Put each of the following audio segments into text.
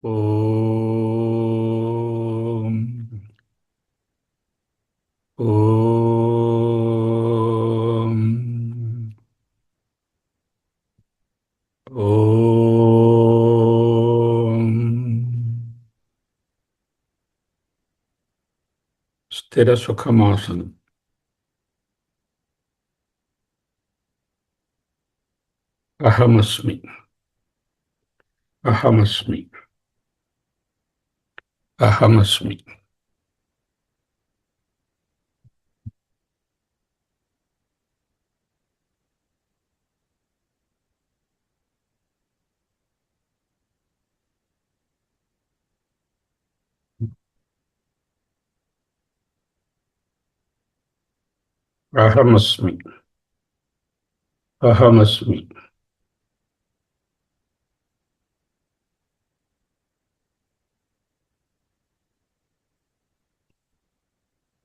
ఓం ఓం ఓం స్థిర సుఖమాసనం. అహమస్మి. అహమస్మి. అహమస్మి. అహమస్మి. అహమస్మి.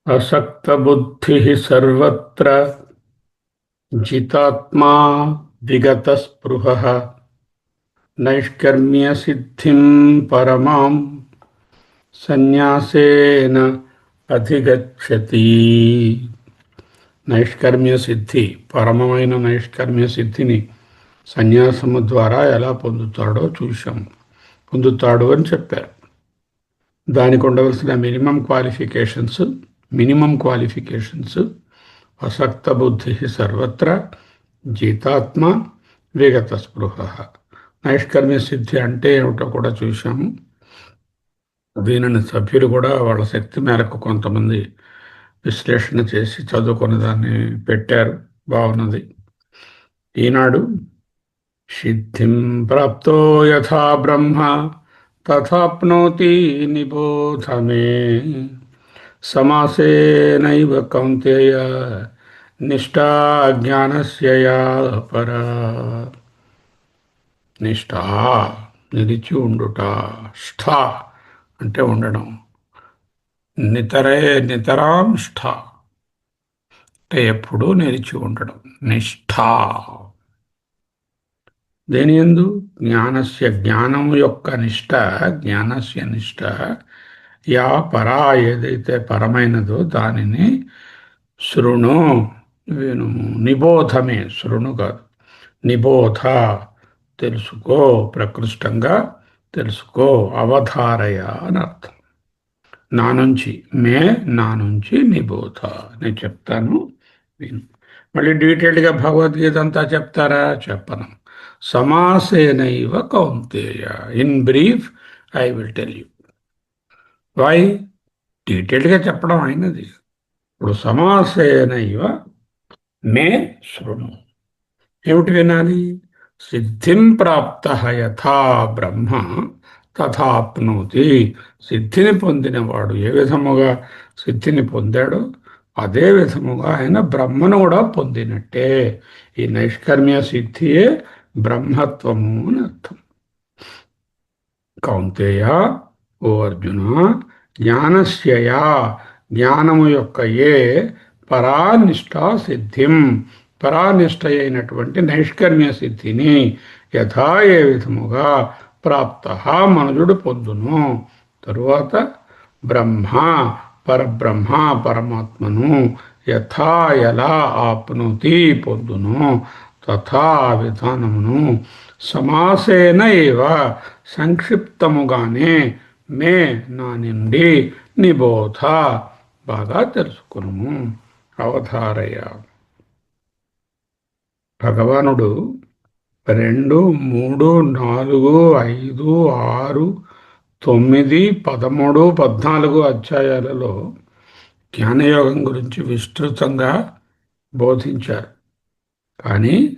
అసక్తబుద్ధి సర్వత్ర జితాత్మా విగతస్పృహః నైష్కర్మ్యసిద్ధిం పరమాం సన్యాసేన అధిగచ్చతి. నైష్కర్మ్య సిద్ధి, పరమమైన నైష్కర్మ్య సిద్ధిని సన్యాసము ద్వారా ఎలా పొందుతాడు అని చెప్పారు. దానికి ఉండవలసిన మినిమం క్వాలిఫికేషన్స్ అసక్త బుద్ధి సర్వత్ర జితాత్మ విగత స్పృహ. నైష్కర్మ్య సిద్ధి అంటే ఏమిటో కూడా చూశాము. దీనిని సభ్యులు కూడా వాళ్ళ శక్తి మేరకు కొంతమంది విశ్లేషణ చేసి చదువుకున్న దాన్ని పెట్టారు. బాగున్నది. ఈనాడు సిద్ధిం ప్రాప్తో యథా బ్రహ్మ తథాప్నోతి నిబోధ మే సమాసేనైవ కౌంతేయ నిష్ఠా జ్ఞానస్య యా పరా. నిష్ఠా నిలిచి ఉండుట, ష్ఠా అంటే ఉండడం, నితరాంష్ఠ అంటే ఎప్పుడూ నిలిచి ఉండడం. నిష్ఠా దేని యందు? జ్ఞానం యొక్క నిష్ఠ, జ్ఞానస్య నిష్ఠ యా పరా, ఏదైతే పరమైనదో దానిని శృణు, వినుము. నిబోధమే, శృణు కాదు, నిబోధ, తెలుసుకో, ప్రకృష్టంగా తెలుసుకో, అవధారయ అని అర్థం. నా నుంచి నిబోధ. నేను చెప్తాను, విను. మళ్ళీ డీటెయిల్డ్గా భగవద్గీత అంతా చెప్తారా? చెప్పను. సమాసేనైవ కౌంతేయ. In brief I will tell you why. డీటెయిల్డ్గా చెప్పడం అయినది. ఇప్పుడు సమాసేనైవ మే శృణు. ఏమిటి వినాలి? సిద్ధిం ప్రాప్త యథా బ్రహ్మ తథాప్నోతి. సిద్ధిని పొందినవాడు ఏ విధముగా సిద్ధిని పొందాడో అదే విధముగా ఆయన బ్రహ్మను కూడా పొందినట్టే. ఈ నైష్కర్మ్య సిద్ధియే బ్రహ్మత్వము అని అర్థం. కౌంతేయ, ఓ అర్జున, జ్ఞానస్యయా, జ్ఞానము యొక్క ఏ పరానిష్టా సిద్ధిం, పరానిష్ట అయినటువంటి నైష్కర్మ్య సిద్ధిని యథా, ఏ విధముగా, ప్రాప్త మనుజుడు పొందును. తరువాత బ్రహ్మ, పరబ్రహ్మ, పరమాత్మను యథా, ఎలా, ఆప్నోతి, పొందును. తథా, విధానమును, సమాసేన ఏవ, సంక్షిప్తముగానే, మే, నా నుండి, నిబోధ, బాగా తెలుసుకును, అవధారయ. భగవానుడు 2, 3, 4, 5, 6, 9, 13, 14 అధ్యాయాలలో జ్ఞానయోగం గురించి విస్తృతంగా బోధించారు. కానీ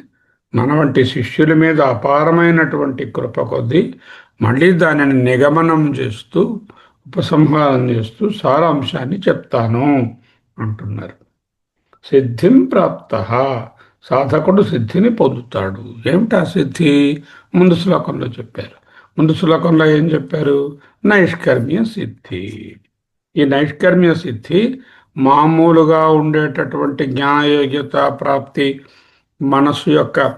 మన వంటి శిష్యుల మీద అపారమైనటువంటి కృప కొద్దీ మళ్ళీ దానిని నిగమనం చేస్తూ, ఉపసంహారం చేస్తూ సారాంశాన్ని చెప్తాను అంటున్నారు. సిద్ధిం ప్రాప్త, సాధకుడు సిద్ధిని పొందుతాడు. ఏమిటా సిద్ధి? ముందు శ్లోకంలో చెప్పారు. ముందు శ్లోకంలో ఏం చెప్పారు? నైష్కర్మ్య సిద్ధి. ఈ నైష్కర్మ్య సిద్ధి మామూలుగా ఉండేటటువంటి జ్ఞానయోగ్యత ప్రాప్తి, మనస్సు యొక్క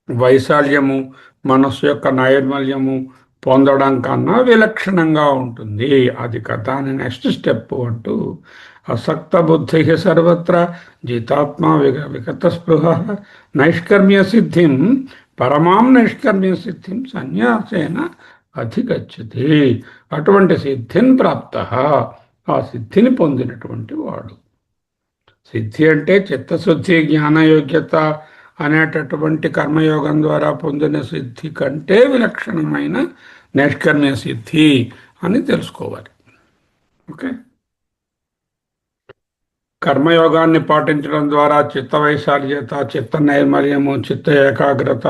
వైశాల్యము, మనస్సు యొక్క నైర్మల్యము, పొందడం కన్నా విలక్షణంగా ఉంటుంది. అది దాని నెక్స్ట్ స్టెప్ అంటూ అసక్త బుద్ధి సర్వత్ర జితాత్మ విగత స్పృహ నైష్కర్మ్య సిద్ధిం పరమాం నైష్కర్మ్య సిద్ధిం సన్యాసేన అధిగచ్చతి. అటువంటి సిద్ధిని ప్రాప్త, ఆ సిద్ధిని పొందినటువంటి వాడు. సిద్ధి అంటే చిత్తశుద్ధి, జ్ఞానయోగ్యత అనేటటువంటి కర్మయోగం ద్వారా పొందిన సిద్ధి కంటే విలక్షణమైన నైష్కర్మ్య సిద్ధి అని తెలుసుకోవాలి. ఓకే. కర్మయోగాన్ని పాటించడం ద్వారా చిత్త వైశాల్యత, చిత్త నైర్మల్యము, చిత్త ఏకాగ్రత,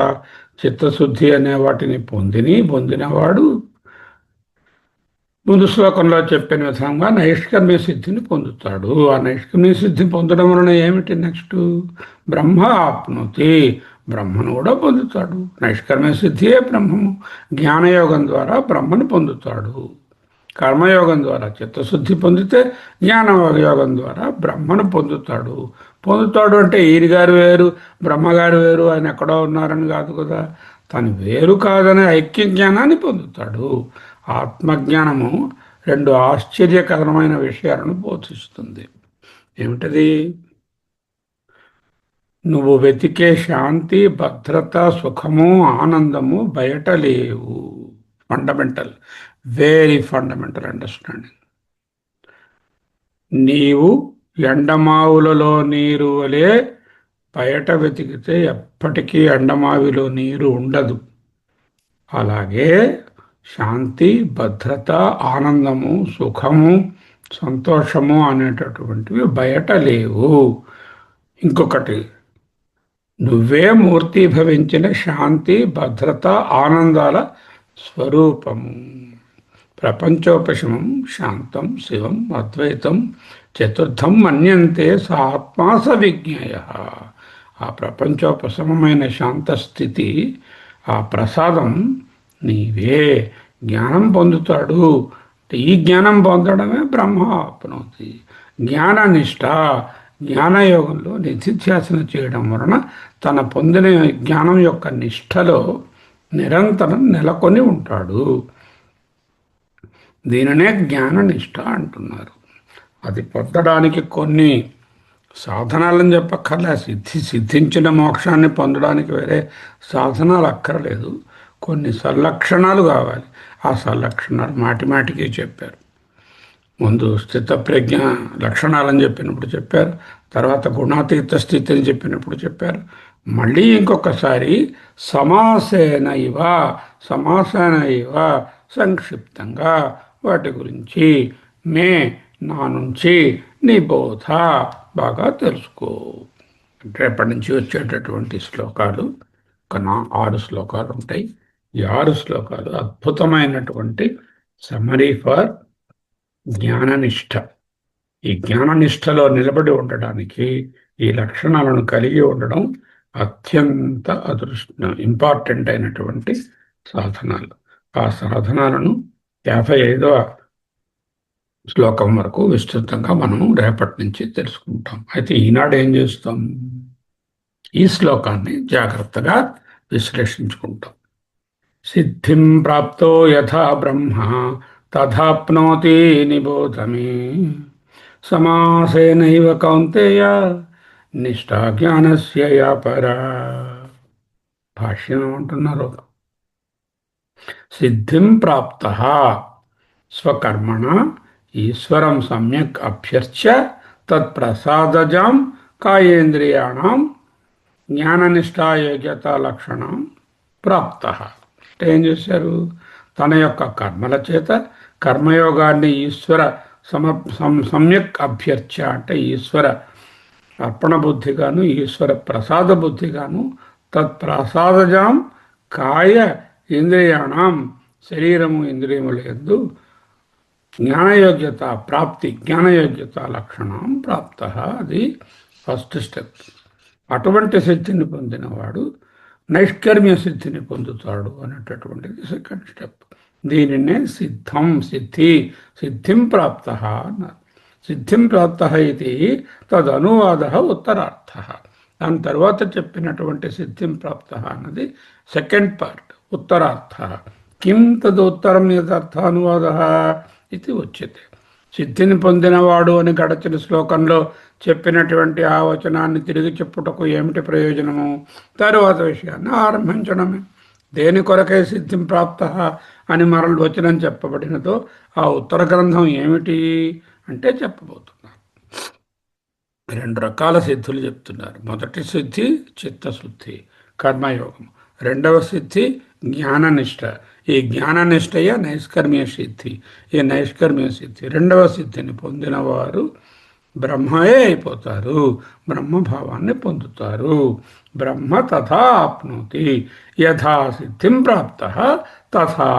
చిత్తశుద్ధి అనే వాటిని పొందినవాడు ముందు శ్లోకంలో చెప్పిన విధంగా నైష్కర్మ్య సిద్ధిని పొందుతాడు. ఆ నైష్కర్మ్య సిద్ధి పొందడం వలన ఏమిటి నెక్స్ట్? బ్రహ్మ ఆప్నోతి, బ్రహ్మను కూడా పొందుతాడు. నైష్కర్మ్య సిద్ధియే బ్రహ్మము. జ్ఞానయోగం ద్వారా బ్రహ్మను పొందుతాడు. కర్మయోగం ద్వారా చిత్తశుద్ధి పొందితే జ్ఞానయోగం ద్వారా బ్రహ్మను పొందుతాడు అంటే ఈయన గారు వేరు, బ్రహ్మగారు వేరు, ఆయన ఎక్కడో ఉన్నారని కాదు కదా. తను వేరు కాదనే ఐక్య జ్ఞానాన్ని పొందుతాడు. ఆత్మజ్ఞానము రెండు ఆశ్చర్యకరమైన విషయాలను బోధిస్తుంది. ఏమిటది? నువ్వు వెతికే శాంతి, భద్రత, సుఖము, ఆనందము బయట లేవు. Fundamental, very fundamental understanding. నీవు ఎండమావులలో నీరు వలె బయట వెతికితే ఎప్పటికీ ఎండమావిలో నీరు ఉండదు. అలాగే శాంతి, భద్రత, ఆనందము, సుఖము, సంతోషము అనేటటువంటివి బయట లేవు. ఇంకొకటి, నువ్వే మూర్తీభవించిన శాంతి, భద్రత, ఆనందాల స్వరూపము. ప్రపంచోపశమం శాంతం శివం అద్వైతం చతుర్థం మన్యంతే స ఆత్మా స విజ్ఞేయ. ఆ ప్రపంచోపశమమైన శాంతస్థితి, ఆ ప్రసాదం నీవే. జ్ఞానం పొందుతాడు. ఈ జ్ఞానం పొందడమే బ్రహ్మ ఆప్నోతి. జ్ఞాననిష్ట, జ్ఞానయోగంలో నిధిధ్యాసన చేయడం వలన తన పొందిన జ్ఞానం యొక్క నిష్టలో నిరంతరం నెలకొని ఉంటాడు. దీనినే జ్ఞాననిష్ట అంటున్నారు. అది పొందడానికి కొన్ని సాధనాలను చెప్పక్కర్లే. సిద్ధించిన మోక్షాన్ని పొందడానికి వేరే సాధనాలు అక్కర్లేదు. కొన్ని సల్లక్షణాలు కావాలి. ఆ సల్లక్షణాలు మాటికి చెప్పారు. ముందు స్థితప్రజ్ఞ లక్షణాలని చెప్పినప్పుడు చెప్పారు, తర్వాత గుణాతీత స్థితి అని చెప్పినప్పుడు చెప్పారు. మళ్ళీ ఇంకొకసారి సమాసేన ఇవ సంక్షిప్తంగా వాటి గురించి నా నుంచి నీ బోధ బాగా తెలుసుకో. రేపటి నుంచి వచ్చేటటువంటి శ్లోకాలు ఒక 6 శ్లోకాలు ఉంటాయి. ఈ 6 శ్లోకాలు అద్భుతమైనటువంటి సమరీ ఫర్ జ్ఞాననిష్ట. ఈ జ్ఞాననిష్టలో నిలబడి ఉండడానికి ఈ లక్షణాలను కలిగి ఉండడం అత్యంత ఇంపార్టెంట్ అయినటువంటి సాధనాలు. ఆ సాధనాలను 55వ శ్లోకం వరకు విస్తృతంగా మనం రేపటి నుంచి తెలుసుకుంటాం. అయితే ఈనాడు ఏం చేస్తాం? ఈ శ్లోకాన్ని జాగ్రత్తగా విశ్లేషించుకుంటాం. సిద్ధిం ప్రాప్తో యథా బ్రహ్మ తథాప్నోతి నిబోధమే సమాసేనైవ కౌంతేయ నిష్టా జ్ఞానస్య యా పరా. భాష్యం అంటున్నారు, సిద్ధిం ప్రాప్త స్వకర్మణ ఈశ్వరం సమ్యక్ అభ్యర్చ్య తత్ప్రసాదజాం కాయేంద్రియాణం జ్ఞాననిష్టాయోగ్యత లక్షణం ప్రాప్త. ఏం చేశారు? తన యొక్క కర్మల చేత కర్మయోగాన్ని ఈశ్వర సమ్యక్ అభ్యర్చ్య అంటే ఈశ్వర అర్పణ బుద్ధిగాను, ఈశ్వర ప్రసాద బుద్ధిగాను, తత్ప్రసాదజాం కాయ ఇంద్రియాణం శరీరము ఇంద్రియముల యందు జ్ఞానయోగ్యత ప్రాప్తి, జ్ఞానయోగ్యత లక్షణం ప్రాప్త. అది ఫస్ట్ స్టెప్. అటువంటి సిద్ధిని పొందినవాడు నైష్కర్మ్య సిద్ధిని పొందుతాడు అనేటటువంటిది సెకండ్ స్టెప్. దీనినే సిద్ధిం ప్రాప్త అన్నారు. సిద్ధిం ప్రాప్త ఇది తదనువాద ఉత్తరార్థ. దాని తర్వాత చెప్పినటువంటి సిద్ధిం ప్రాప్త అన్నది సెకండ్ పార్ట్, ఉత్తరార్థ. కిం తదుత్తరం యథార్థానువాద ఇది ఉచ్యతే. సిద్ధిని పొందినవాడు అని గడచిన శ్లోకంలో చెప్పినటువంటి ఆ వచనాన్ని తిరిగి చెప్పుటకు ఏమిటి ప్రయోజనము? తరువాత విషయాన్ని ఆరంభించడమే. దేని కొరకై సిద్ధిం ప్రాప్త అని మరల వచనం చెప్పబడినదో ఆ ఉత్తర గ్రంథం ఏమిటి అంటే చెప్పబోతున్నారు. రెండు రకాల సిద్ధులు చెప్తున్నారు. మొదటి సిద్ధి చిత్తశుద్ధి, కర్మయోగం. రెండవ సిద్ధి జ్ఞాననిష్ట. ఈ జ్ఞాననిష్టయ నైష్కర్మ్య సిద్ధి. ఈ నైష్కర్మ్య సిద్ధి రెండవ సిద్ధిని పొందిన వారు బ్రహ్మయే అయిపోతారు, బ్రహ్మభావాన్ని పొందుతారు. బ్రహ్మ తథా ఆప్నోతి, యథా సిద్ధిం ప్రాప్త తథా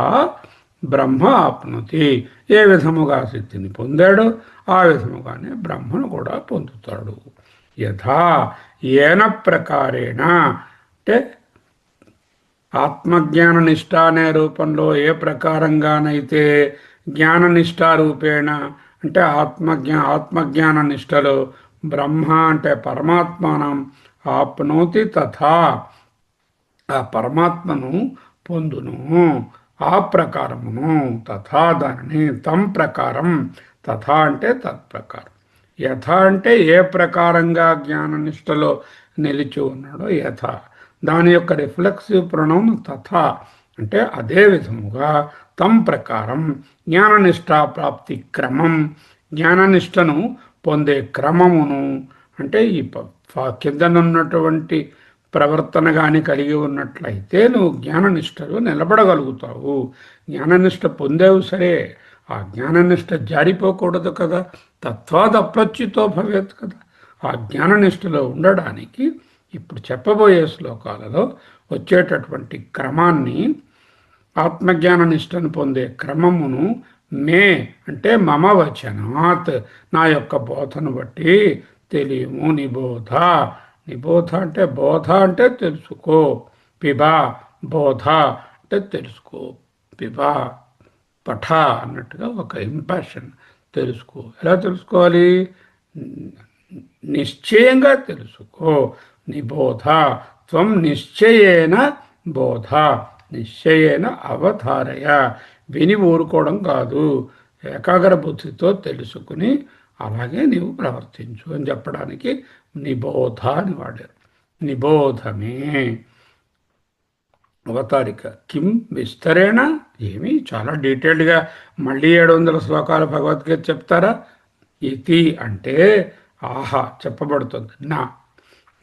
బ్రహ్మ ఆప్నోతి. ఏ విధముగా సిద్ధిని పొందాడో ఆ విధముగానే బ్రహ్మను కూడా పొందుతాడు. యథా ఏన ప్రకారేణ అంటే ఆత్మజ్ఞాన నిష్ట అనే రూపంలో ఏ ప్రకారంగానైతే జ్ఞాననిష్టారూపేణ అంటే ఆత్మజ్ఞాన నిష్టలో బ్రహ్మ అంటే పరమాత్మానం ఆప్నోతి తథా ఆ పరమాత్మను పొందును, ఆ ప్రకారమును. తథా దానిని తం ప్రకారం, తథా అంటే తత్ప్రకారం. యథ అంటే ఏ ప్రకారంగా జ్ఞాననిష్టలో నిలిచి ఉన్నాడో యథ. దాని యొక్క రిఫ్లెక్సివ్ ప్రొనౌన్ తథా అంటే అదే విధముగా. తం ప్రకారం జ్ఞాననిష్టా ప్రాప్తి క్రమం, జ్ఞాననిష్టను పొందే క్రమమును అంటే ఈ కిందనున్నటువంటి ప్రవర్తన కానీ కలిగి ఉన్నట్లయితే నువ్వు జ్ఞాననిష్టలో నిలబడగలుగుతావు. జ్ఞాననిష్ట పొందేవు సరే, ఆ జ్ఞాననిష్ట జారిపోకూడదు కదా. తత్వాద్ అప్రచ్యుతో భవేత్ కదా. ఆ జ్ఞాననిష్టలో ఉండడానికి ఇప్పుడు చెప్పబోయే శ్లోకాలలో వచ్చేటటువంటి క్రమాన్ని, ఆత్మజ్ఞాన నిష్టను పొందే క్రమమును మే అంటే మమ వచనాత్ నా యొక్క బోధను బట్టి తెలియము. నిబోధ, నిబోధ అంటే బోధ అంటే తెలుసుకో. పిబా బోధ అంటే తెలుసుకో. పిబా పఠ అన్నట్టుగా ఒక ఇంపాషన్. తెలుసుకో. ఎలా తెలుసుకోవాలి? నిశ్చయంగా తెలుసుకో. నిబోధ త్వం నిశ్చయేన బోధ, నిశ్చయేన అవధారయ. విని ఊరుకోవడం కాదు, ఏకాగ్ర బుద్ధితో తెలుసుకుని అలాగే నీవు ప్రవర్తించు అని చెప్పడానికి నిబోధ అని వాడారు. నిబోధమే అవతారిక. కిం విస్తరేణ ఏమి చాలా డీటెయిల్డ్గా మళ్ళీ 700 శ్లోకాల భగవద్గీత చెప్తారా? ఇతి అంటే ఆహా చెప్పబడుతుంది. నా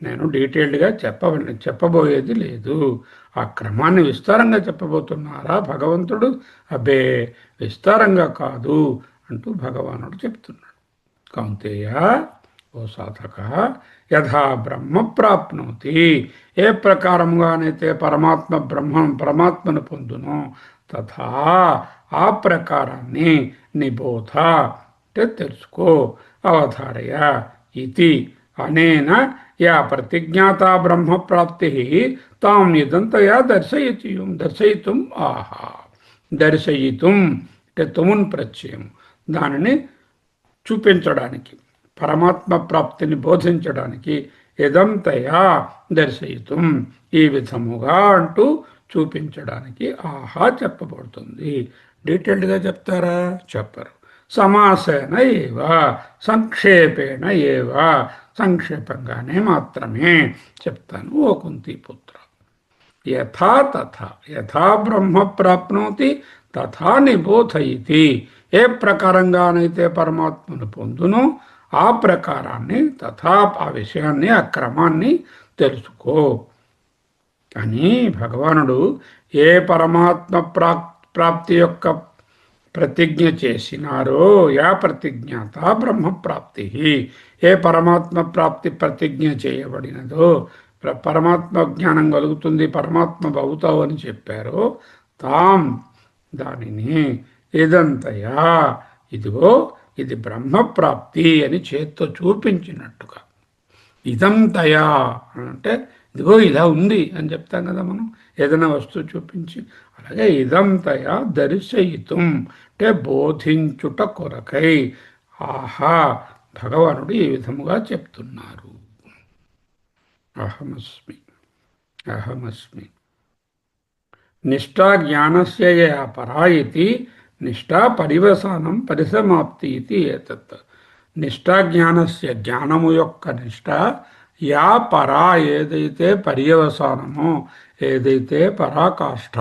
నేను డీటెయిల్డ్గా చెప్పబోయేది లేదు. ఆ క్రమాన్ని విస్తారంగా చెప్పబోతున్నారా భగవంతుడు? అబ్బే విస్తారంగా కాదు అంటూ భగవానుడు చెప్తున్నాడు. కౌంతేయ ఓ సాధక, యథా బ్రహ్మ ప్రాప్నోతి ఏ ప్రకారముగానైతే పరమాత్మను పొందును తథా ఆ ప్రకారాన్ని నిబోధ అంటే తెలుసుకో. అవధారయ ఇది అనేన యా ప్రతిజ్ఞాతా బ్రహ్మప్రాప్తి తాం ఇదంతయా దర్శయితుం ఆహా. దర్శయితుం అంటే తుమున్ ప్రత్యయం, దానిని చూపించడానికి, పరమాత్మ ప్రాప్తిని బోధించడానికి. ఇదంతయా దర్శయితుం ఈ విధముగా అంటూ చూపించడానికి ఆహా చెప్పబడుతుంది. డీటెయిల్డ్గా చెప్తారా? చెప్పరు. సమాసేన ఏవ, సంక్షేపేణ ఏవ, సంక్షేపంగానే మాత్రమే చెప్తాను. ఓ కుంతిపుత్ర, యథా తథా యథా బ్రహ్మ ప్రాప్నోతి తథా నిబోధయితి ఏ ప్రకారంగానైతే పరమాత్మను పొందునో ఆ ప్రకారాన్ని, తథా ఆ విషయాన్ని, ఆ క్రమాన్ని తెలుసుకో అని భగవానుడు ఏ పరమాత్మ ప్రాప్తి యొక్క ప్రతిజ్ఞ చేసినారో, యా ప్రతిజ్ఞాత బ్రహ్మప్రాప్తి ఏ పరమాత్మ ప్రాప్తి ప్రతిజ్ఞ చేయబడినదో, పరమాత్మ జ్ఞానం కలుగుతుంది, పరమాత్మ అవుతావు అని చెప్పారో తాం దానిని ఇదంతయా ఇదిగో ఇది బ్రహ్మప్రాప్తి అని చేత్తో చూపించినట్టుగా. ఇదంతయా అంటే ఇదిగో ఇలా ఉంది అని చెప్తాం కదా మనం ఏదైనా వస్తువు చూపించి. అలాగే ఇదంతయా దర్శయితం అంటే బోధించుట కొరకై ఆహా భగవానుడు ఈ విధముగా చెప్తున్నారు. అహమస్మి అహమస్మి నిష్టా జ్ఞానస్య యా పరా ఇతి నిష్టా పరివసానం పరిసమాప్తి ఇది ఏతత్. నిష్టా జ్ఞానస్య జ్ఞానము యొక్క నిష్ట యా పరా ఏదైతే పర్యవసానమో, ఏదైతే పరాకాష్ఠ,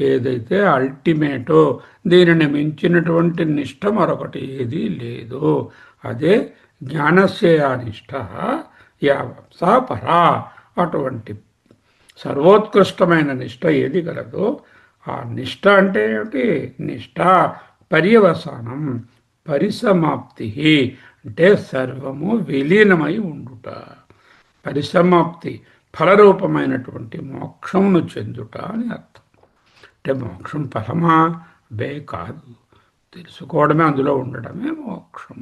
ఏదైతే అల్టిమేటో, దీనిని మించినటువంటి నిష్ట మరొకటి ఏదీ లేదు. అదే జ్ఞానస్య యా నిష్ట యా సా పరా. అటువంటి సర్వోత్కృష్టమైన నిష్ట ఏది గలదో ఆ నిష్ట అంటే ఏమిటి? నిష్ట పర్యవసానం, పరిసమాప్తి అంటే సర్వము విలీనమై ఉండుట. పరిసమాప్తి ఫలరూపమైనటువంటి మోక్షమును చెందుట అని అర్థం. అంటే మోక్షం ఫలమా? బే కాదు, తెలుసుకోవడమే, అందులో ఉండడమే మోక్షం.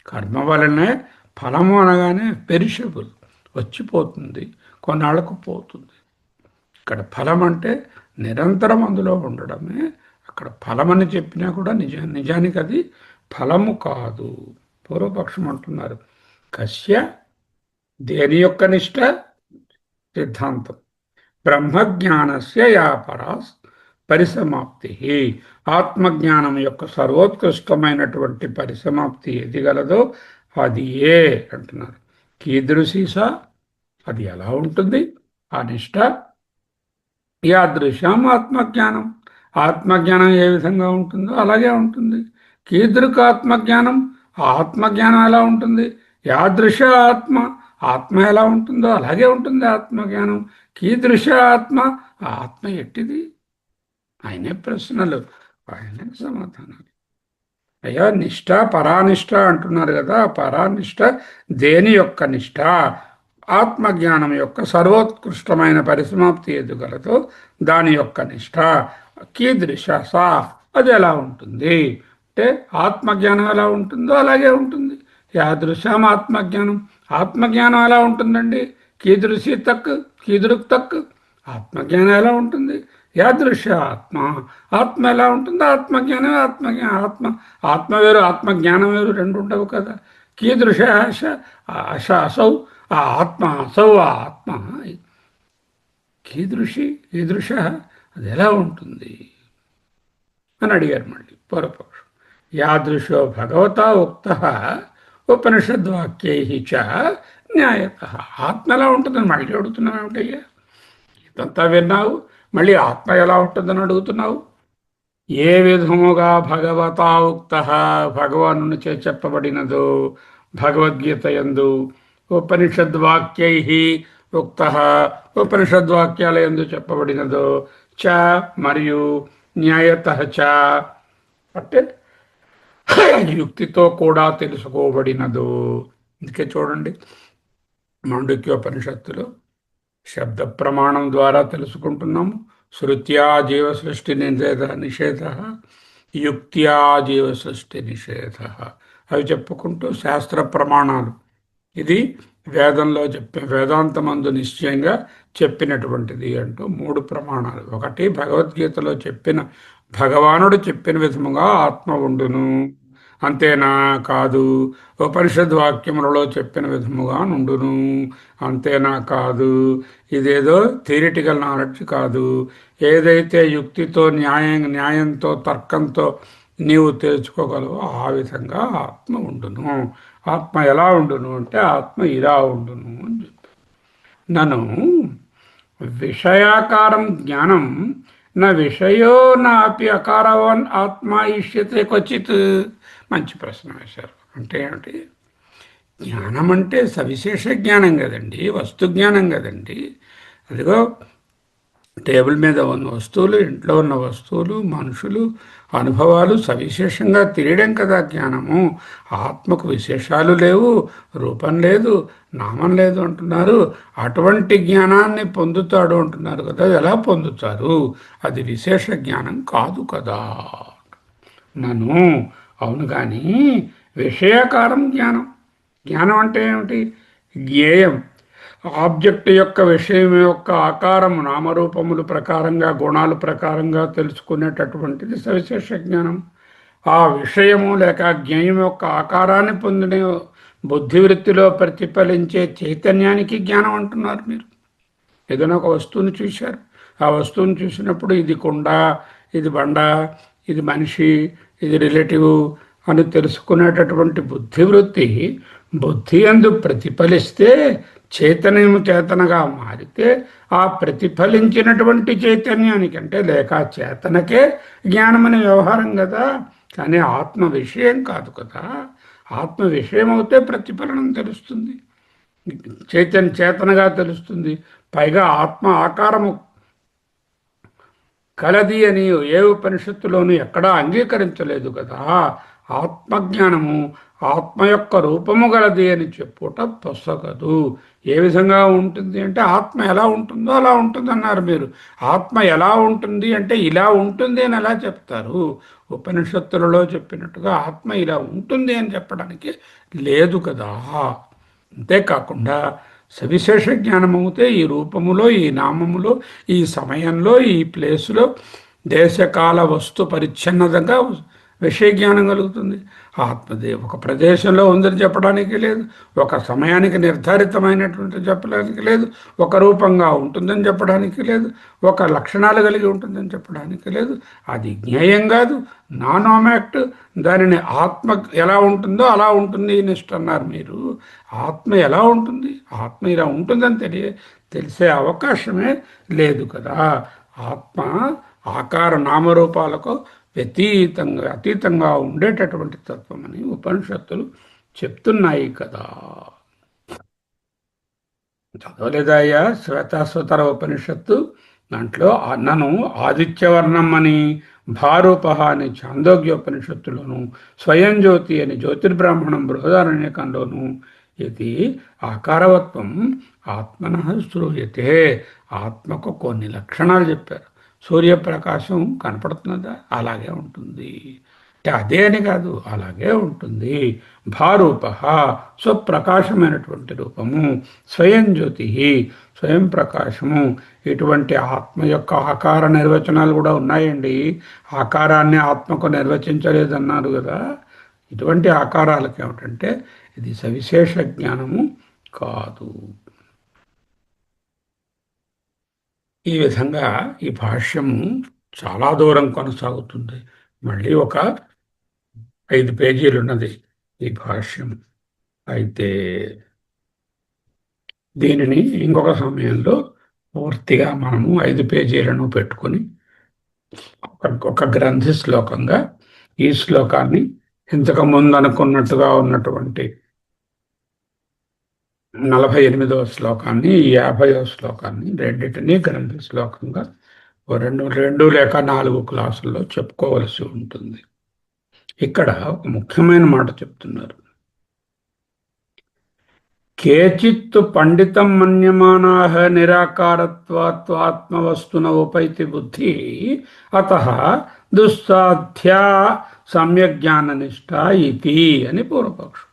కర్మ వలనే ఫలము అనగానే పెరిషబుల్, వచ్చిపోతుంది, కొన్నాళ్ళకు పోతుంది. ఇక్కడ ఫలం అంటే నిరంతరం అందులో ఉండడమే. అక్కడ ఫలమని చెప్పినా కూడా నిజానికి అది ఫలము కాదు. పూర్వపక్షం అంటున్నారు, కస్య దేని యొక్క నిష్ట? సిద్ధాంతం. బ్రహ్మజ్ఞానస్య యా పరాస్ పరిసమాప్తి. ఆత్మజ్ఞానం యొక్క సర్వోత్కృష్టమైనటువంటి పరిసమాప్తి ఏది గలదో అది ఏ అంటున్నారు. కీదృశీసా, అది ఎలా ఉంటుంది ఆ నిష్ట? యాదృశం ఆత్మజ్ఞానం, ఆత్మజ్ఞానం ఏ విధంగా ఉంటుందో అలాగే ఉంటుంది. కీదృక్ ఆత్మజ్ఞానం, ఆత్మజ్ఞానం ఎలా ఉంటుంది? యాదృశ ఆత్మ, ఆత్మ ఎలా ఉంటుందో అలాగే ఉంటుంది ఆత్మజ్ఞానం. కీదృశ ఆత్మ, ఆత్మ ఎట్టిది? ఆయనే ప్రశ్నలు, ఆయనే సమాధానాలు. అయ్యా నిష్ఠ పరానిష్ట అంటున్నారు కదా, పరానిష్ట దేని యొక్క నిష్ట? ఆత్మజ్ఞానం యొక్క సర్వోత్కృష్టమైన పరిసమాప్తి ఏది గలదో దాని యొక్క నిష్ట. కీదృశ సా, అది ఎలా ఉంటుంది అంటే ఆత్మజ్ఞానం ఎలా ఉంటుందో అలాగే ఉంటుంది. యాదృశం ఆత్మజ్ఞానం, ఆత్మజ్ఞానం ఎలా ఉంటుందండి? కీదృశి తక్, కీదృక్ తక్, ఆత్మజ్ఞానం ఎలా ఉంటుంది? యాదృశ ఆత్మ, ఆత్మ ఎలా ఉంటుందో ఆత్మజ్ఞానం, ఆత్మ ఆత్మ వేరు, ఆత్మజ్ఞానం వేరు, రెండు ఉండవు కదా. కీదృశ అసౌ, ఆ ఆత్మ అసౌ, ఆ ఆత్మ కీదృశ, అది ఎలా ఉంటుంది అని అడిగారు మళ్ళీ పూర్వపక్షం. యాదృశో భగవతా ఉక్త ఉపనిషద్వాక్యై చ న్యాయత. ఆత్మ ఎలా ఉంటుందని మళ్ళీ అడుగుతున్నావు ఏమిటయ్యా? ఇదంతా విన్నావు, మళ్ళీ ఆత్మ ఎలా ఉంటుందని అడుగుతున్నావు. ఏ విధముగా భగవతా ఉక్త, భగవాను చే చెప్పబడినదో, భగవద్గీత యందు ఉపనిషద్వాక్యై ఉక్త, ఉపనిషద్వాక్యాల యందు చెప్పబడినదో, చ మరియు న్యాయత చ అంటే యుక్తితో కూడా తెలుసుకోబడినదో. అందుకే చూడండి, మాండుక్యోపనిషత్తులో శబ్ద ప్రమాణం ద్వారా తెలుసుకుంటున్నాము. శృత్యా జీవ సృష్టి నిషేధ, యుక్త్యా జీవ సృష్టి నిషేధ, అవి చెప్పుకుంటూ శాస్త్ర ప్రమాణాలు. ఇది వేదంలో వేదాంతమందు నిశ్చయంగా చెప్పినటువంటిది అంటూ మూడు ప్రమాణాలు. ఒకటి, భగవద్గీతలో చెప్పిన భగవానుడు చెప్పిన విధముగా ఆత్మ ఉండును, అంతేనా? కాదు. ఉపనిషద్ వాక్యములలో చెప్పిన విధముగా నుండును, అంతేనా? కాదు. ఇదేదో థియరిటికల్ నాలెడ్జ్ కాదు. ఏదైతే యుక్తితో న్యాయంతో తర్కంతో నీవు తెలుసుకోగలవో ఆ విధంగా ఆత్మ ఉండును. ఆత్మ ఎలా ఉండును అంటే ఆత్మ ఇలా ఉండును అని చెప్పి. నన్ను విషయాకారం జ్ఞానం నా విషయో నాపి అకారవాన్ ఆత్మ ఇష్యతే క్వచిత్. మంచి ప్రశ్న వేశారు. అంటే ఏమిటి? జ్ఞానం అంటే సవిశేష జ్ఞానం కదండి, వస్తు జ్ఞానం కదండి. అదిగో టేబుల్ మీద ఉన్న వస్తువులు, ఇంట్లో ఉన్న వస్తువులు, మనుషులు, అనుభవాలు సవిశేషంగా తెలియడం కదా జ్ఞానము. ఆత్మకు విశేషాలు లేవు, రూపం లేదు, నామం లేదు అంటున్నారు. అటువంటి జ్ఞానాన్ని పొందుతాడు అంటున్నారు కదా, ఎలా పొందుతారు? అది విశేష జ్ఞానం కాదు కదా. నన్ను అవును, కానీ విషయాకారం జ్ఞానం. జ్ఞానం అంటే ఏమిటి? జ్ఞేయం, ఆబ్జెక్ట్ యొక్క విషయం యొక్క ఆకారము, నామరూపములు ప్రకారంగా, గుణాలు ప్రకారంగా తెలుసుకునేటటువంటిది సవిశేష జ్ఞానం. ఆ విషయము లేక జ్ఞేయం యొక్క ఆకారాన్ని పొందిన బుద్ధివృత్తిలో ప్రతిఫలించే చైతన్యానికి జ్ఞానం అంటున్నారు. మీరు ఏదైనా ఒక వస్తువుని చూశారు, ఆ వస్తువుని చూసినప్పుడు ఇది కుండ, ఇది బండ, ఇది మనిషి, ఇది రిలేటివ్ అని తెలుసుకునేటటువంటి బుద్ధివృత్తి బుద్ధి యందు ప్రతిఫలిస్తే చైతన్యము చేతనగా మారితే ఆ ప్రతిఫలించినటువంటి చైతన్యానికి అంటే లేక చేతనకే జ్ఞానమనే వ్యవహారం కదా, కానీ ఆత్మ విషయం కాదు కదా. ఆత్మ విషయం అవుతే ప్రతిఫలనం తెలుస్తుంది, చేతనగా తెలుస్తుంది. పైగా ఆత్మ ఆకారము కలది అని ఏ ఉపనిషత్తులోనూ ఎక్కడా అంగీకరించలేదు కదా. ఆత్మజ్ఞానము ఆత్మ యొక్క రూపము గలది అని చెప్పుట పొసగదు. ఏ విధంగా ఉంటుంది అంటే ఆత్మ ఎలా ఉంటుందో అలా ఉంటుంది అన్నారు మీరు. ఆత్మ ఎలా ఉంటుంది అంటే ఇలా ఉంటుంది అని ఎలా చెప్తారు? ఉపనిషత్తులలో చెప్పినట్టుగా ఆత్మ ఇలా ఉంటుంది అని చెప్పడానికి లేదు కదా. అంతేకాకుండా సవిశేష జ్ఞానం అవుతే ఈ రూపములో, ఈ నామములో, ఈ సమయంలో, ఈ ప్లేసులో దేశకాల వస్తు పరిచ్ఛిన్నతంగా విషయ జ్ఞానం కలుగుతుంది. ఆత్మదే ఒక ప్రదేశంలో ఉందని చెప్పడానికి లేదు, ఒక సమయానికి నిర్ధారితమైనటువంటి చెప్పడానికి లేదు, ఒక రూపంగా ఉంటుందని చెప్పడానికి లేదు, ఒక లక్షణాలు కలిగి ఉంటుందని చెప్పడానికి లేదు. అది జ్ఞేయం కాదు, నానోమాక్ట్. దానిని ఆత్మ ఎలా ఉంటుందో అలా ఉంటుంది నిష్ట అన్నారు మీరు. ఆత్మ ఎలా ఉంటుంది? ఆత్మ ఇలా ఉంటుందని తెలిసే అవకాశమే లేదు కదా. ఆత్మ ఆకార నామరూపాలకు అతీతంగా ఉండేటటువంటి తత్వం అని ఉపనిషత్తులు చెప్తున్నాయి కదా. చదవలేదాయ్యా శ్వేతాశ్వతర ఉపనిషత్తు? దాంట్లో నన్ను ఆదిత్యవర్ణం అని, భారూపహ అని చాందోగ్యోపనిషత్తులోను, స్వయం జ్యోతి అని జ్యోతిర్బ్రాహ్మణం బృహదారణ్యకంలోను ఇది ఆకారవత్వం ఆత్మన శ్రూయతే. ఆత్మకు కొన్ని లక్షణాలు చెప్పారు. సూర్యప్రకాశం కనపడుతున్నదా? అలాగే ఉంటుంది. అంటే అదే అని కాదు, అలాగే ఉంటుంది. భారూప స్వప్రకాశమైనటువంటి రూపము, స్వయం జ్యోతి స్వయం ప్రకాశము. ఇటువంటి ఆత్మ యొక్క ఆకార నిర్వచనాలు కూడా ఉన్నాయండి. ఆకారాన్ని ఆత్మకు నిర్వచించలేదన్నారు కదా. ఇటువంటి ఆకారాలకు ఏమిటంటే ఇది సవిశేష జ్ఞానము కాదు. ఈ విధంగా ఈ భాష్యము చాలా దూరం కొనసాగుతుంది. మళ్ళీ ఒక 5 పేజీలు ఉన్నది ఈ భాష్యం. అయితే దీనిని ఇంకొక సమయంలో పూర్తిగా మనము 5 పేజీలను పెట్టుకొని ఒక గ్రంథి శ్లోకంగా ఈ శ్లోకాన్ని ఇంతకు ముందు అనుకున్నట్టుగా ఉన్నటువంటి 48వ శ్లోకాన్ని, 50వ శ్లోకాన్ని రెండింటినీ గ్రంథి శ్లోకంగా రెండు లేక 4 క్లాసుల్లో చెప్పుకోవలసి ఉంటుంది. ఇక్కడ ఒక ముఖ్యమైన మాట చెప్తున్నారు. కేచిత్ పండితం మన్యమానాః నిరాకారత్వాత్ ఆత్మవస్తున ఉపైతి బుద్ధి అతః దుస్సాధ్యా సమ్యజ్ఞాననిష్ట ఇతి అని పూర్వపక్షం.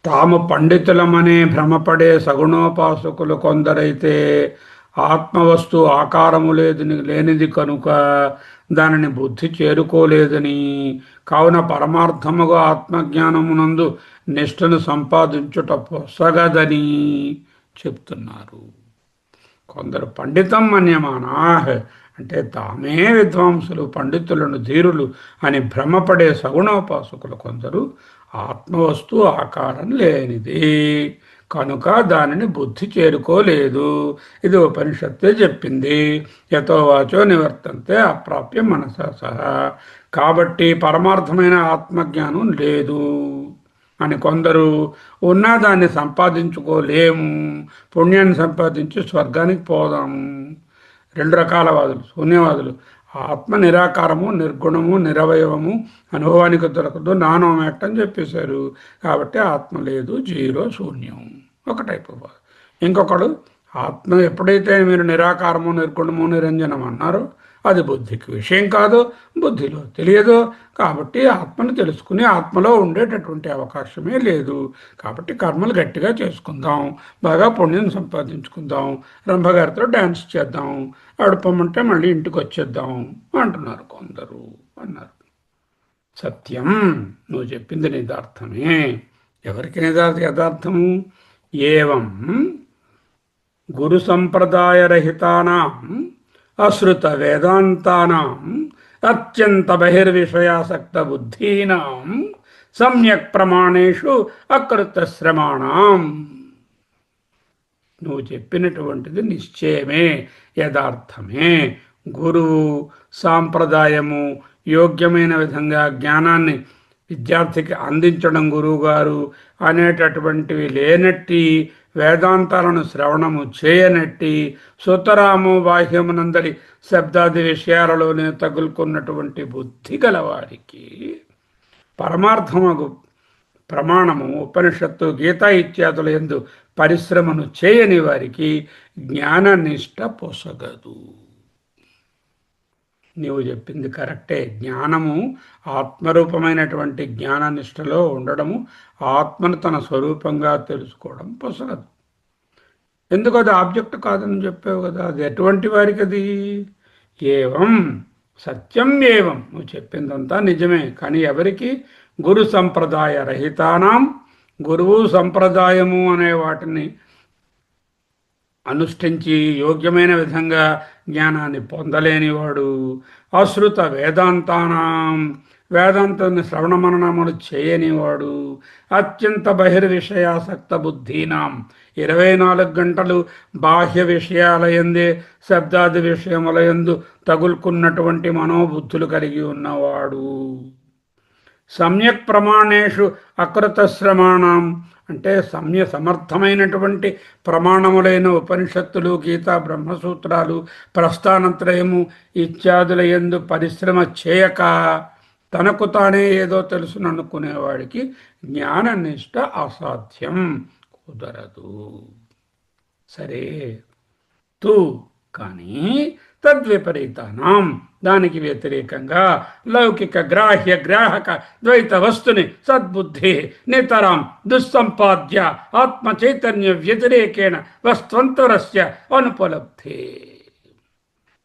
తాము పండితులమనే భ్రమపడే సగుణోపాసకులు కొందరైతే ఆత్మవస్తు ఆకారము లేనిది కనుక దానిని బుద్ధి చేరుకోలేదని, కావున పరమార్థముగా ఆత్మజ్ఞానమునందు నిష్ఠను సంపాదించుట పొసగదని చెప్తున్నారు. కొందరు పండితం మన్యమానా అంటే తామే విద్వాంసులు, పండితులను, ధీరులు అని భ్రమపడే సగుణోపాసకులు కొందరు ఆత్మవస్తు ఆకారం లేనిది కనుక దానిని బుద్ధి చేరుకోలేదు. ఇది ఉపనిషత్తే చెప్పింది. యతో వాచో నివర్తంతే అప్రాప్య మనసా సహా. కాబట్టి పరమార్థమైన ఆత్మజ్ఞానం లేదు అని కొందరు ఉన్నా దాన్ని సంపాదించుకోలేము, పుణ్యాన్ని సంపాదించి స్వర్గానికి పోదాము. 2 రకాల వాదులు, శూన్యవాదులు. ఆత్మ నిరాకారము, నిర్గుణము, నిరవయవము, అనుభవానికి దొరకదు, నానోమాక్ట్ అని చెప్పేశారు. కాబట్టి ఆత్మ లేదు, జీరో, శూన్యం. ఒక టైప్ ఆఫ్. ఇంకొకడు ఆత్మ ఎప్పుడైతే మీరు నిరాకారము, నిర్గుణము, నిరంజనం అన్నారో అది బుద్ధికి విషయం కాదు, బుద్ధిలో తెలియదు. కాబట్టి ఆత్మను తెలుసుకుని ఆత్మలో ఉండేటటువంటి అవకాశమే లేదు. కాబట్టి కర్మలు గట్టిగా చేసుకుందాం, బాగా పుణ్యం సంపాదించుకుందాం, రంభగారితో డ్యాన్స్ చేద్దాం, అడుపమంటే మళ్ళీ ఇంటికి వచ్చేద్దాం అంటున్నారు కొందరు అన్నారు. సత్యం, నువ్వు చెప్పింది నిదార్థమే. ఎవరికి యథార్థము? ఏవం గురు సంప్రదాయ రహితానాం అశ్రుత వేదాంతానాం అత్యంత బహిర్విషయాసక్త బుద్ధీనాం సమ్యక్ ప్రమాణేషు అకృత శ్రమాణం. నువ్వు చెప్పినటువంటిది నిశ్చయమే, యథార్థమే. గురువు సాంప్రదాయము యోగ్యమైన విధంగా జ్ఞానాన్ని విద్యార్థికి అందించడం గురువుగారు అనేటటువంటివి లేనట్టి, వేదాంతాలను శ్రవణము చేయనట్టి, సుతరాము బాహ్యమునందరి శబ్దాది విషయాలలోనే తగులుకున్నటువంటి బుద్ధి గలవారికి పరమార్థమగు ప్రమాణము ఉపనిషత్తు గీత ఇత్యాదుల యందు పరిశ్రమను చేయని వారికి జ్ఞాననిష్ట పొసగదు. నీవు చెప్పింది కరెక్టే. జ్ఞానము ఆత్మరూపమైనటువంటి జ్ఞాననిష్టలో ఉండడము, ఆత్మను తన స్వరూపంగా తెలుసుకోవడం పొసగదు. ఎందుకు? అది ఆబ్జెక్ట్ కాదని చెప్పావు కదా. అది ఎటువంటి వారికి అది? ఏవం సత్యం ఏవం, నువ్వు చెప్పిందంతా నిజమే. కానీ ఎవరికి? గురు సంప్రదాయ రహితానాం, గురువు సంప్రదాయము అనే వాటిని అనుష్ఠించి యోగ్యమైన విధంగా జ్ఞానాన్ని పొందలేనివాడు, అశ్రుత వేదాంతానాం, వేదాంతాన్ని శ్రవణ మననములు చేయనివాడు, అత్యంత బహిర్విషయాసక్త బుద్ధీనాం, 24 గంటలు బాహ్య విషయాలయందే శబ్దాది విషయములయందు తగులుకున్నటువంటి మనోబుద్ధులు కలిగి ఉన్నవాడు, సమ్యక్ ప్రమాణేషు అకృత శ్రమాణం, అంటే సమర్థమైనటువంటి ప్రమాణములైన ఉపనిషత్తులు, గీత, బ్రహ్మసూత్రాలు, ప్రస్థానత్రయము ఇత్యాదుల యందు పరిశ్రమ చేయక తనకు తానే ఏదో తెలుసుననుకునేవాడికి జ్ఞాననిష్ట అసాధ్యం, కుదరదు. సరే తూ, కానీ తద్విపరీతానాం, దానికి వ్యతిరేకంగా లౌకిక గ్రాహ్య గ్రాహక ద్వైత వస్తుని సద్బుద్ధి నితరాం దుస్సంపాద్య ఆత్మ చైతన్య వ్యతిరేకేణ వస్త్వంతరస్య అనుపలబ్ధే.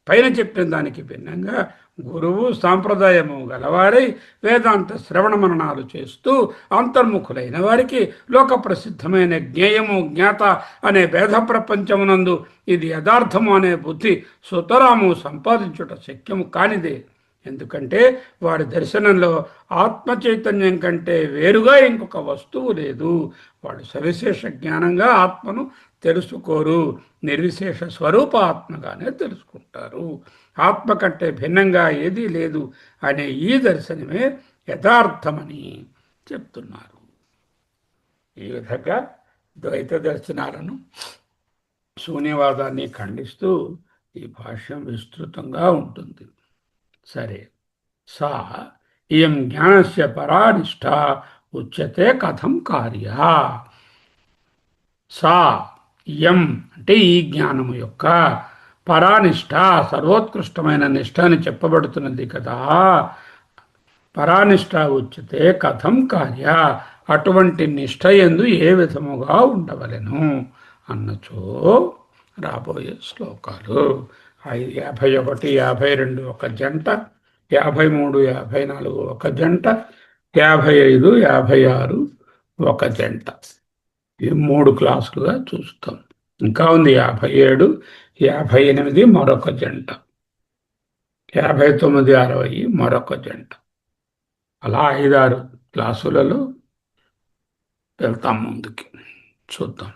పైన చెప్పిన దానికి భిన్నంగా గురువు సాంప్రదాయము గలవారై వేదాంత శ్రవణ మననాలు చేస్తూ అంతర్ముఖులైన వారికి లోక ప్రసిద్ధమైన జ్ఞేయము జ్ఞాత అనే భేద ప్రపంచమునందు ఇది యథార్థము అనే బుద్ధి సుతరాము సంపాదించుట శక్యము కానిదే. ఎందుకంటే వారి దర్శనంలో ఆత్మ చైతన్యం కంటే వేరుగా ఇంకొక వస్తువు లేదు. వాడు సవిశేష జ్ఞానంగా ఆత్మను తెలుసుకోరు, నిర్విశేష స్వరూప ఆత్మగానే తెలుసుకుంటారు. ఆత్మ కంటే భిన్నంగా ఏదీ లేదు అనే ఈ దర్శనమే యథార్థమని చెప్తున్నారు. ఈ విధంగా ద్వైత దర్శనాలను, శూన్యవాదాన్ని ఖండిస్తూ ఈ భాష్యం విస్తృతంగా ఉంటుంది. సరే, సా ఇయం జ్ఞానస్య పరానిష్ట ఉచ్యతే కథం కార్యా. సా ఇయం అంటే ఈ జ్ఞానము యొక్క పరానిష్ట, సర్వోత్కృష్టమైన నిష్ట అని చెప్పబడుతున్నది కదా. పరానిష్ట ఉచ్యతే కథం కార్య, అటువంటి నిష్ట యందు ఏ విధముగా ఉండవలెను అన్నచో రాబోయే శ్లోకాలు 51, 52 ఒక జంట, 53, 54 ఒక జంట, 55, 56 ఒక జంట. ఈ 3 క్లాసులుగా చూస్తాం. ఇంకా ఉంది 57, 58 మరొక జంట, 59, 60 మరొక జంట. అలా 5-6 క్లాసులలో వెళ్తాం ముందుకి. చూద్దాం.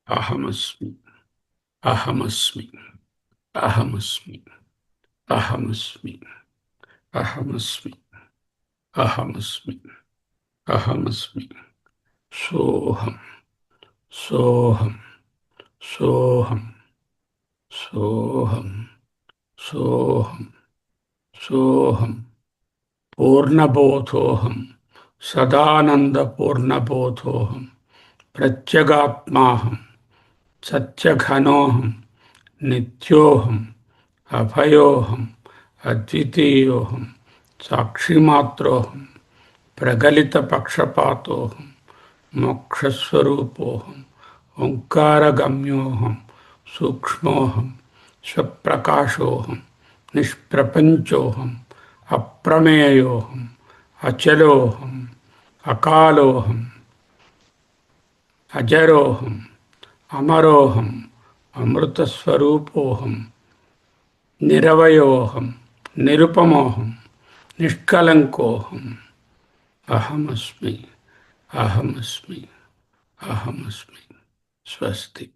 అహమస్మి అహమస్మి అహమస్మి అహమస్మి అహమస్మి అహమస్మి అహమస్మి సోహం సోహం సోహం సోహం సోహం సోహం పూర్ణబోధోహం సదానందపూర్ణబోధోహం ప్రత్యగాత్మాహం సత్యఘనోహం నిత్యోహం అభయోహం అద్వితీయోహం సాక్షిమాత్రోహం ప్రగలిత పక్షపాతోహం మోక్షస్వరూపోహం ఓంకారగమ్యోహం సూక్ష్మోహం స్వప్రకాశోహం నిష్ప్రపంచోహం అప్రమేయోహం అచలోహం అకాలోహం అజరోహం అమరోహం అమృతస్వరూపోహం నిరవయోహం, నిరుపమోహం, నిష్కలంకోహం. అహమస్మి, అహమస్మి, అహమస్మి. స్వస్తి.